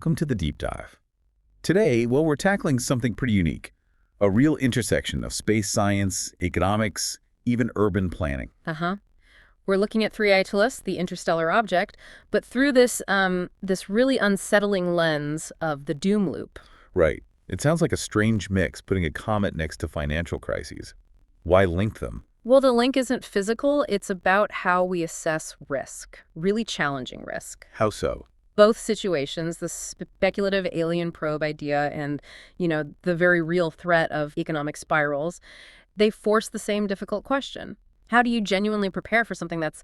welcome to the Deep Dive. Today, we're tackling something pretty unique, a real intersection of space science, economics, even urban planning. We're looking at 3i, the interstellar object, but through this really unsettling lens of the doom loop. Right. It sounds like a strange mix, putting a comet next to financial crises. Why link them? Well, the link isn't physical, it's about how we assess risk, really challenging risk. How so? Both situations, the speculative alien probe idea and, the very real threat of economic spirals, they force the same difficult question. How do you genuinely prepare for something that's,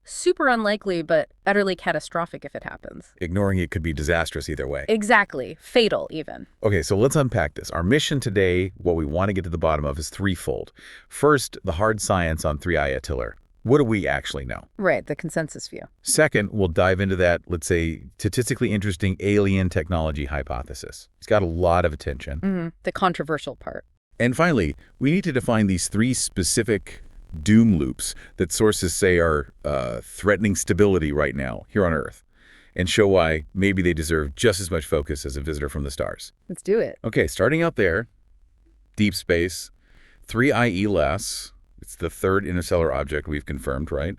super unlikely but utterly catastrophic if it happens? Ignoring it could be disastrous either way. Exactly. Fatal, even. Okay, so let's unpack this. Our mission today, what we want to get to the bottom of, is threefold. First, the hard science on 3i. What do we actually know? Right, the consensus view. Second, we'll dive into that, let's say, statistically interesting alien technology hypothesis. It's got a lot of attention. The controversial part. And finally, we need to define these three specific doom loops that sources say are threatening stability right now here on Earth, and show why maybe they deserve just as much focus as a visitor from the stars. Let's do it. Okay, starting out there, deep space, 3i. It's the third interstellar object we've confirmed, right?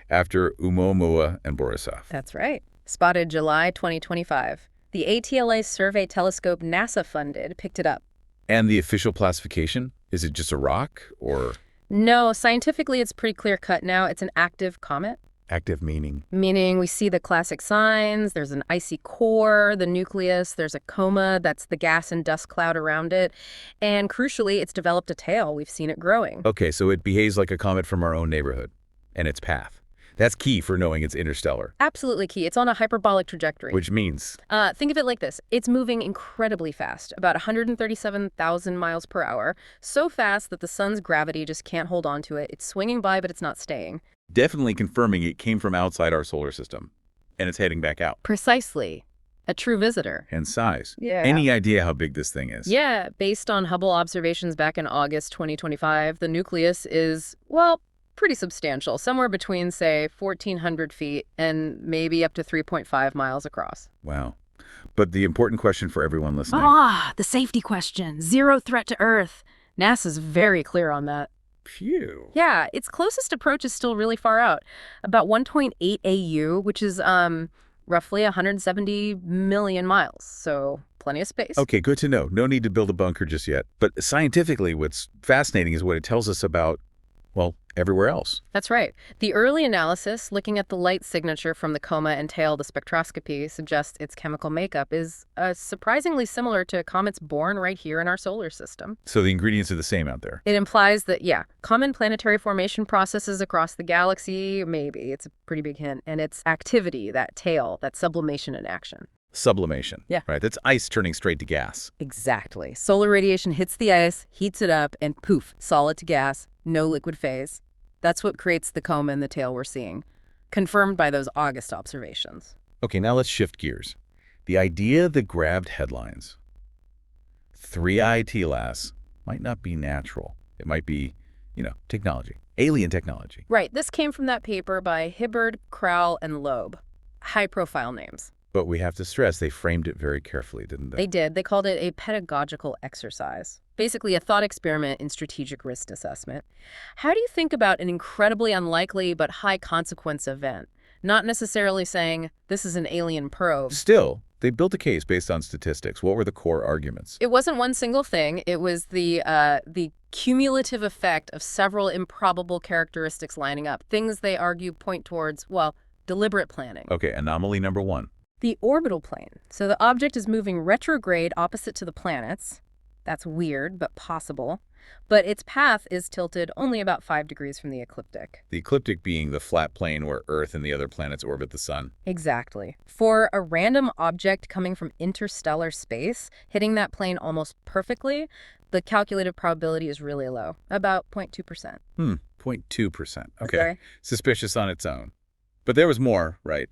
After Oumuamua and Borisov. That's right. Spotted July 2025. The ATLA survey telescope NASA funded picked it up. And the official classification? Is it just a rock, or...? No, scientifically it's pretty clear-cut now. It's an active comet. Active meaning? Meaning we see the classic signs. There's an icy core, the nucleus. There's a coma. That's the gas and dust cloud around it. And crucially, it's developed a tail. We've seen it growing. Okay, so it behaves like a comet from our own neighborhood. And its path. That's key for knowing it's interstellar. Absolutely key. It's on a hyperbolic trajectory. Which means? Think of it like this. It's moving incredibly fast, about 137,000 miles per hour. So fast that the sun's gravity just can't hold on to it. It's swinging by, but it's not staying. Definitely confirming it came from outside our solar system. And it's heading back out. Precisely. A true visitor. And size. Yeah. Any idea how big this thing is? Yeah. Based on Hubble observations back in August 2025, the nucleus is, well, pretty substantial, somewhere between, say, 1,400 feet and maybe up to 3.5 miles across. Wow. But the important question for everyone listening. The safety question. Zero threat to Earth. NASA's very clear on that. Phew. Yeah, its closest approach is still really far out, about 1.8 AU, which is roughly 170 million miles, so plenty of space. Okay, good to know. No need to build a bunker just yet. But scientifically, what's fascinating is what it tells us about, well, everywhere else. That's right. The early analysis, looking at the light signature from the coma and tail, the spectroscopy, suggests its chemical makeup is surprisingly similar to comets born right here in our solar system. So the ingredients are the same out there. It implies that, common planetary formation processes across the galaxy, maybe. It's a pretty big hint. And its activity, that tail, that sublimation in action. Sublimation. Yeah. Right, that's ice turning straight to gas. Exactly. Solar radiation hits the ice, heats it up, and poof, solid to gas, no liquid phase. That's what creates the coma and the tail we're seeing, confirmed by those August observations. Okay, now let's shift gears. The idea that grabbed headlines. 3i might not be natural. It might be, technology, alien technology. Right. This came from that paper by Hibbard, Crowell, and Loeb. High-profile names. But we have to stress they framed it very carefully, didn't they? They did. They called it a pedagogical exercise. Basically a thought experiment in strategic risk assessment. How do you think about an incredibly unlikely but high-consequence event? Not necessarily saying, this is an alien probe. Still, they built a case based on statistics. What were the core arguments? It wasn't one single thing. It was the cumulative effect of several improbable characteristics lining up. Things they argue point towards, deliberate planning. Okay, anomaly number one. The orbital plane. So the object is moving retrograde opposite to the planets. That's weird, but possible. But its path is tilted only about 5 degrees from the ecliptic. The ecliptic being the flat plane where Earth and the other planets orbit the sun. Exactly. For a random object coming from interstellar space, hitting that plane almost perfectly, the calculated probability is really low, about 0.2%. 0.2%. Okay. Suspicious on its own. But there was more, right?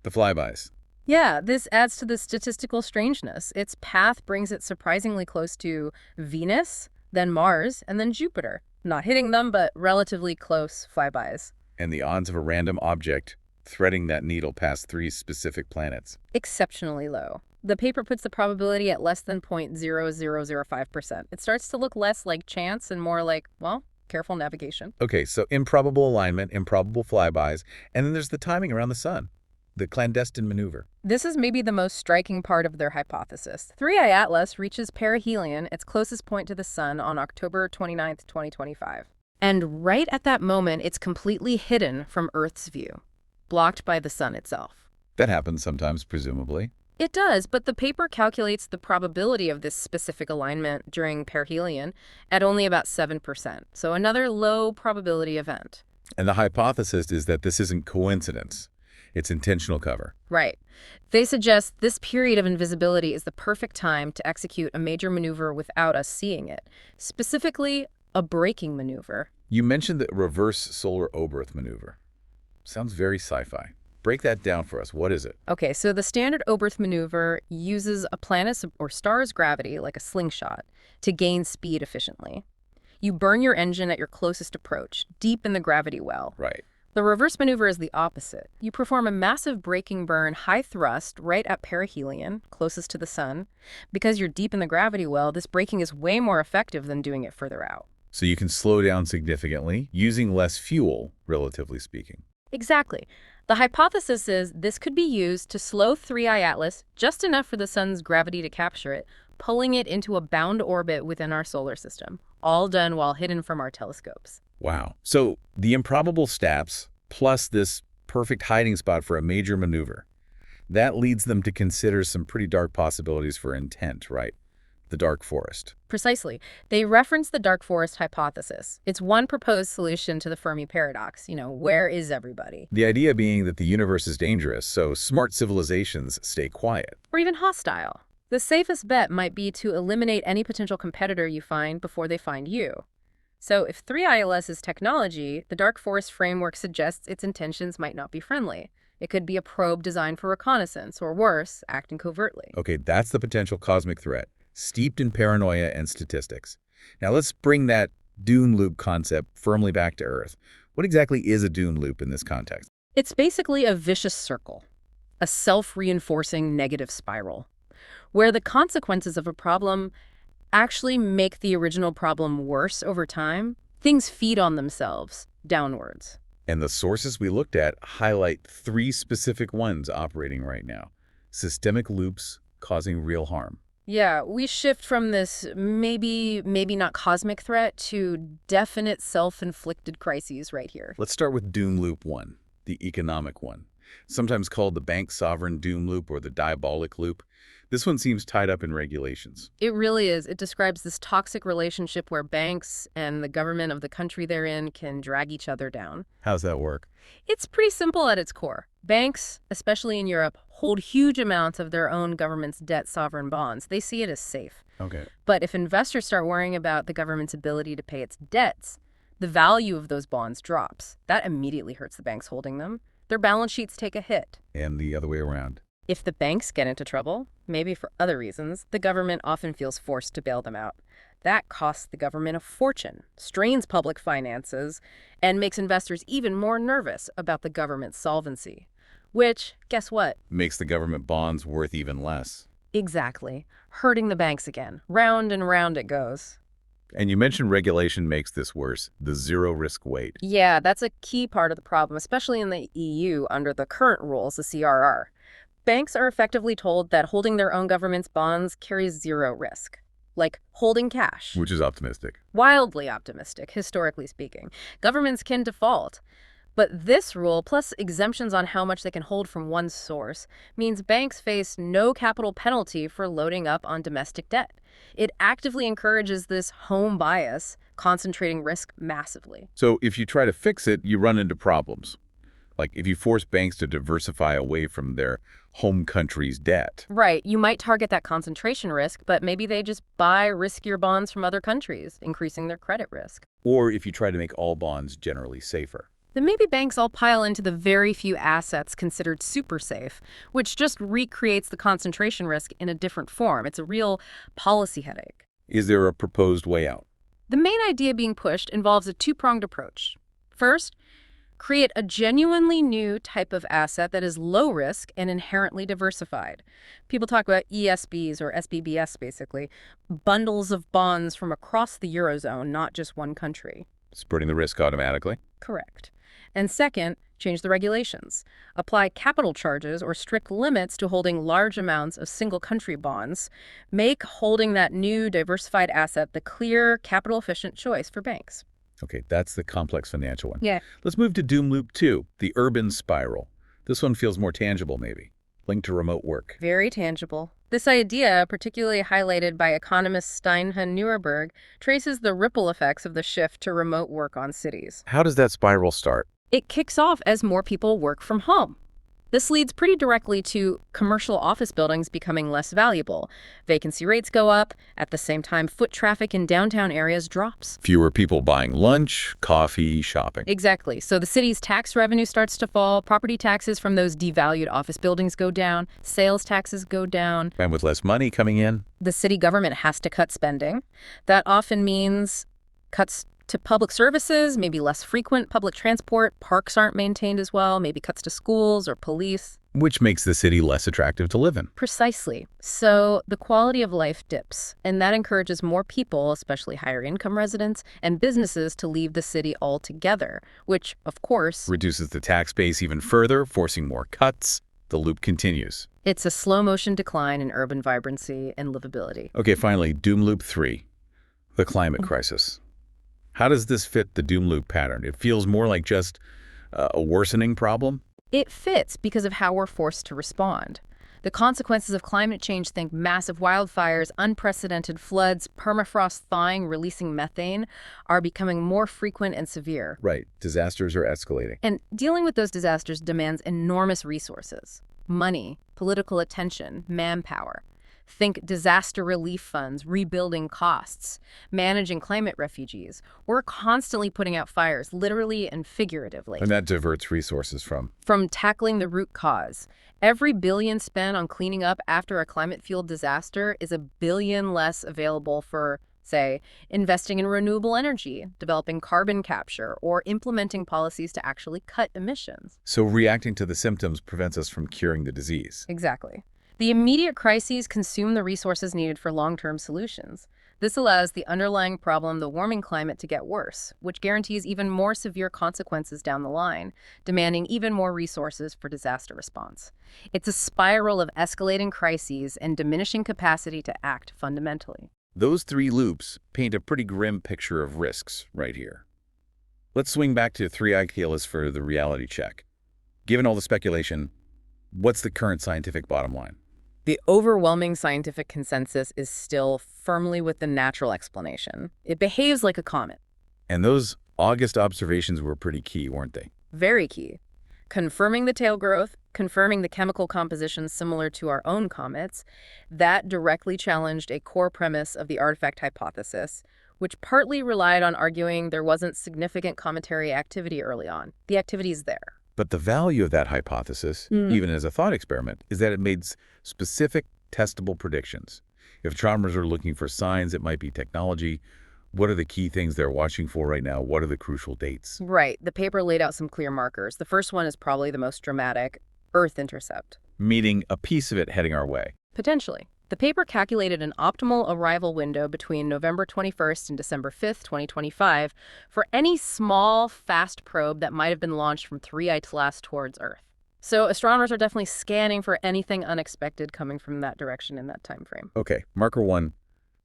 The flybys. Yeah, this adds to the statistical strangeness. Its path brings it surprisingly close to Venus, then Mars, and then Jupiter. Not hitting them, but relatively close flybys. And the odds of a random object threading that needle past 3 specific planets. Exceptionally low. The paper puts the probability at less than 0.0005%. It starts to look less like chance and more like, well, careful navigation. Okay, so improbable alignment, improbable flybys, and then there's the timing around the sun, the clandestine maneuver. This is maybe the most striking part of their hypothesis. 3I Atlas reaches perihelion, its closest point to the sun, on October 29th, 2025. And right at that moment, it's completely hidden from Earth's view, blocked by the sun itself. That happens sometimes, presumably. It does, but the paper calculates the probability of this specific alignment during perihelion at only about 7%, so another low probability event. And the hypothesis is that this isn't coincidence. It's intentional cover. Right. They suggest this period of invisibility is the perfect time to execute a major maneuver without us seeing it, specifically a braking maneuver. You mentioned the reverse solar Oberth maneuver. Sounds very sci-fi. Break that down for us. What is it? Okay, so the standard Oberth maneuver uses a planet's or star's gravity, like a slingshot, to gain speed efficiently. You burn your engine at your closest approach, deep in the gravity well. Right. The reverse maneuver is the opposite. You perform a massive braking burn, high thrust, right at perihelion, closest to the sun. Because you're deep in the gravity well, this braking is way more effective than doing it further out. So you can slow down significantly, using less fuel, relatively speaking. Exactly. The hypothesis is this could be used to slow 3I Atlas just enough for the sun's gravity to capture it, pulling it into a bound orbit within our solar system, all done while hidden from our telescopes. Wow. So the improbable STAPS plus this perfect hiding spot for a major maneuver, that leads them to consider some pretty dark possibilities for intent, right? The dark forest. Precisely. They reference the dark forest hypothesis. It's one proposed solution to the Fermi paradox. Where is everybody? The idea being that the universe is dangerous, so smart civilizations stay quiet. Or even hostile. The safest bet might be to eliminate any potential competitor you find before they find you. So if 3ILS is technology, the dark forest framework suggests its intentions might not be friendly. It could be a probe designed for reconnaissance, or worse, acting covertly. Okay, that's the potential cosmic threat, steeped in paranoia and statistics. Now let's bring that Dune loop concept firmly back to Earth. What exactly is a Dune loop in this context? It's basically a vicious circle, a self-reinforcing negative spiral, where the consequences of a problem actually make the original problem worse over time. Things feed on themselves, downwards. And the sources we looked at highlight 3 specific ones operating right now. Systemic loops causing real harm. Yeah, we shift from this maybe not cosmic threat to definite self-inflicted crises right here. Let's start with Doom Loop 1, the economic one. Sometimes called the bank sovereign doom loop or the diabolic loop. This one seems tied up in regulations. It really is. It describes this toxic relationship where banks and the government of the country they're in can drag each other down. How's that work? It's pretty simple at its core. Banks, especially in Europe, hold huge amounts of their own government's debt sovereign bonds. They see it as safe. Okay. But if investors start worrying about the government's ability to pay its debts, the value of those bonds drops. That immediately hurts the banks holding them. Their balance sheets take a hit. And the other way around. If the banks get into trouble, maybe for other reasons, the government often feels forced to bail them out. That costs the government a fortune, strains public finances, and makes investors even more nervous about the government's solvency. Which, guess what? Makes the government bonds worth even less. Exactly. Hurting the banks again. Round and round it goes. And you mentioned regulation makes this worse, the zero-risk weight. Yeah, that's a key part of the problem, especially in the EU under the current rules, the CRR. Banks are effectively told that holding their own government's bonds carries zero risk, like holding cash. Which is optimistic. Wildly optimistic, historically speaking. Governments can default. But this rule, plus exemptions on how much they can hold from one source, means banks face no capital penalty for loading up on domestic debt. It actively encourages this home bias, concentrating risk massively. So if you try to fix it, you run into problems. Like if you force banks to diversify away from their home country's debt. Right. You might target that concentration risk, but maybe they just buy riskier bonds from other countries, increasing their credit risk. Or if you try to make all bonds generally safer. Then maybe banks all pile into the very few assets considered super safe, which just recreates the concentration risk in a different form. It's a real policy headache. Is there a proposed way out? The main idea being pushed involves a two-pronged approach. First, Create a genuinely new type of asset that is low risk and inherently diversified. People talk about ESBs or SBBS, basically, bundles of bonds from across the Eurozone, not just one country. Spreading the risk automatically. Correct. And second, change the regulations. Apply capital charges or strict limits to holding large amounts of single country bonds. Make holding that new diversified asset the clear, capital efficient choice for banks. Okay, that's the complex financial one. Yeah. Let's move to Doom Loop 2, the urban spiral. This one feels more tangible, maybe, linked to remote work. Very tangible. This idea, particularly highlighted by economist Steinhun Neuerberg, traces the ripple effects of the shift to remote work on cities. How does that spiral start? It kicks off as more people work from home. This leads pretty directly to commercial office buildings becoming less valuable. Vacancy rates go up. At the same time, foot traffic in downtown areas drops. Fewer people buying lunch, coffee, shopping. Exactly. So the city's tax revenue starts to fall. Property taxes from those devalued office buildings go down. Sales taxes go down. And with less money coming in? The city government has to cut spending. That often means cuts to public services, maybe less frequent public transport, parks aren't maintained as well, maybe cuts to schools or police. Which makes the city less attractive to live in. Precisely. So the quality of life dips, and that encourages more people, especially higher income residents, and businesses to leave the city altogether, which, of course, Reduces the tax base even further, forcing more cuts. The loop continues. it's a slow motion decline in urban vibrancy and livability. Okay, finally, Doom Loop 3, the climate crisis. How does this fit the Doom Loop pattern? It feels more like just a worsening problem. It fits because of how we're forced to respond. The consequences of climate change, think massive wildfires, unprecedented floods, permafrost thawing, releasing methane, are becoming more frequent and severe. Right. Disasters are escalating. And dealing with those disasters demands enormous resources. Money, political attention, manpower. Think disaster relief funds, rebuilding costs, managing climate refugees. We're constantly putting out fires, literally and figuratively. And that diverts resources from. From tackling the root cause. Every billion spent on cleaning up after a climate-fueled disaster is $1 billion less available for, say, investing in renewable energy, developing carbon capture, or implementing policies to actually cut emissions. So reacting to the symptoms prevents us from curing the disease. Exactly. The immediate crises consume the resources needed for long-term solutions. This allows the underlying problem, the warming climate, to get worse, which guarantees even more severe consequences down the line, demanding even more resources for disaster response. It's a spiral of escalating crises and diminishing capacity to act fundamentally. Those three loops paint a pretty grim picture of risks right here. Let's swing back to Three Achilles for the reality check. Given all the speculation, what's the current scientific bottom line? The overwhelming scientific consensus is still firmly with the natural explanation. It behaves like a comet. And those August observations were pretty key, weren't they? Very key. Confirming the tail growth, confirming the chemical composition similar to our own comets, that directly challenged a core premise of the artifact hypothesis, which partly relied on arguing there wasn't significant cometary activity early on. The activity's there. But the value of that hypothesis, even as a thought experiment, is that it made specific, testable predictions. If astronomers are looking for signs, it might be technology. What are the key things they're watching for right now? What are the crucial dates? Right. The paper laid out some clear markers. The first one is probably the most dramatic: Earth intercept. Meaning a piece of it heading our way. Potentially. The paper calculated an optimal arrival window between November 21st and December 5th, 2025, for any small, fast probe that might have been launched from 3I towards Earth. So astronomers are definitely scanning for anything unexpected coming from that direction in that time frame. Okay, marker 1,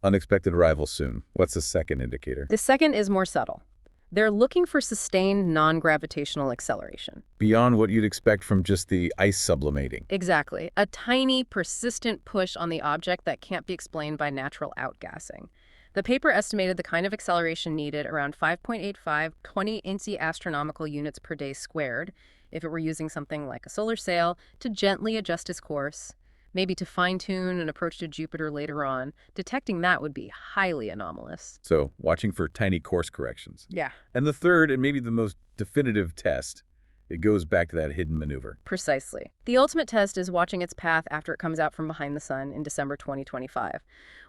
unexpected arrival soon. What's the second indicator? The second is more subtle. They're looking for sustained non-gravitational acceleration. Beyond what you'd expect from just the ice sublimating. Exactly. A tiny, persistent push on the object that can't be explained by natural outgassing. The paper estimated the kind of acceleration needed around 5.85 20 astronomical units per day squared, if it were using something like a solar sail, to gently adjust its course, maybe to fine-tune an approach to Jupiter later on. Detecting that would be highly anomalous. So, watching for tiny course corrections. Yeah. And the third, and maybe the most definitive test, it goes back to that hidden maneuver. Precisely. The ultimate test is watching its path after it comes out from behind the sun in December 2025.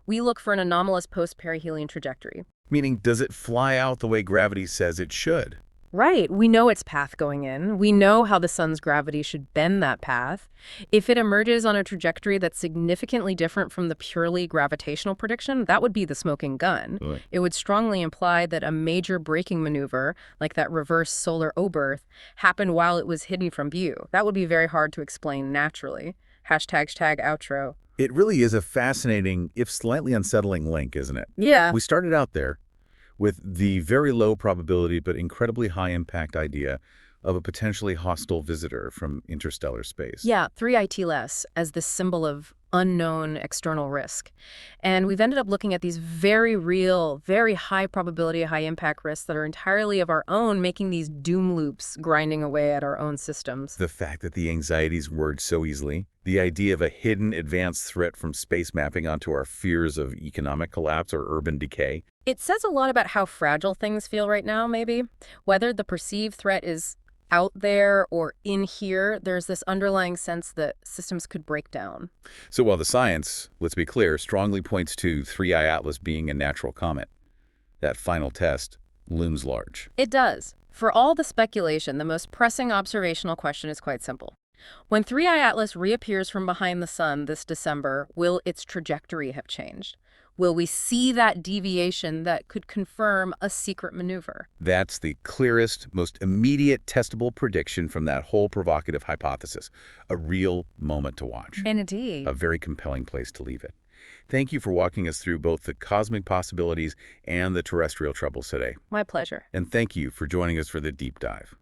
We look for an anomalous post-perihelion trajectory. Meaning, does it fly out the way gravity says it should? Right. We know its path going in. We know how the sun's gravity should bend that path. If it emerges on a trajectory that's significantly different from the purely gravitational prediction, that would be the smoking gun. Right. It would strongly imply that a major braking maneuver, like that reverse solar oberth, happened while it was hidden from view. That would be very hard to explain naturally. Hashtag outro. It really is a fascinating, if slightly unsettling link, isn't it? Yeah. We started out there with the very low probability but incredibly high impact idea of a potentially hostile visitor from interstellar space. Yeah, 3IT less as this symbol of unknown external risk. And we've ended up looking at these very real, very high probability, high impact risks that are entirely of our own, making these doom loops grinding away at our own systems. The fact that the anxieties word so easily, the idea of a hidden advanced threat from space mapping onto our fears of economic collapse or urban decay. It says a lot about how fragile things feel right now, maybe. Whether the perceived threat is out there or in here, there's this underlying sense that systems could break down. So while the science, let's be clear, strongly points to 3I Atlas being a natural comet, that final test looms large. It does. For all the speculation, the most pressing observational question is quite simple. When 3I Atlas reappears from behind the sun this December, will its trajectory have changed? Will we see that deviation that could confirm a secret maneuver? That's the clearest, most immediate testable prediction from that whole provocative hypothesis. A real moment to watch. Indeed. A very compelling place to leave it. Thank you for walking us through both the cosmic possibilities and the terrestrial troubles today. My pleasure. And thank you for joining us for the deep dive.